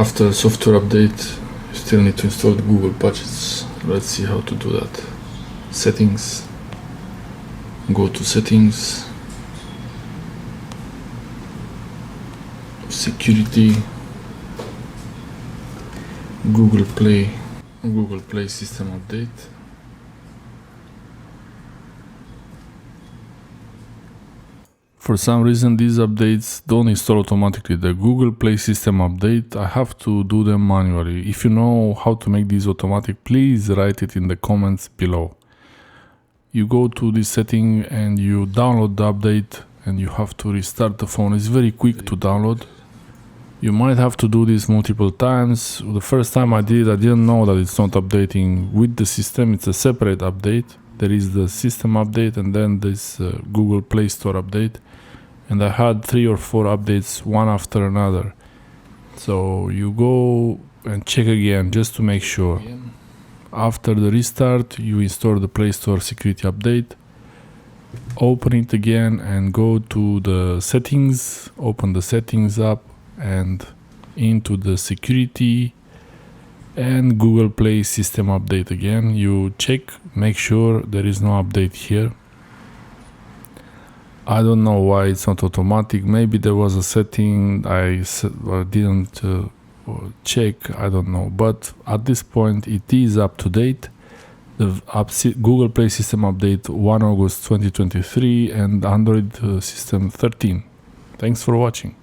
After software update, you still need to install the Google patches. Let's see how to do that. Settings, go to settings, security, Google Play system update. For some reason these updates don't install automatically. The Google Play system update, I have to do them manually. If you know how to make these automatic, please write it in the comments below. You go to this setting and you download the update and you have to restart the phone. It's very quick to download. You might have to do this multiple times. The first time I did, I didn't know that it's not updating with the system. It's a separate update. There is the system update and then this Google Play Store update. And I had 3 or 4 updates, one after another. So you go and check again just to make sure. After the restart, you install the Play Store security update. Open it again and go to the settings. Open the settings up and into the security and Google Play system update again. You check, make sure there is no update here. I don't know why it's not automatic. Maybe there was a setting I didn't check, I don't know. But at this point it is up to date. The Google Play system update 1 August 2023 and Android system 13. Thanks for watching.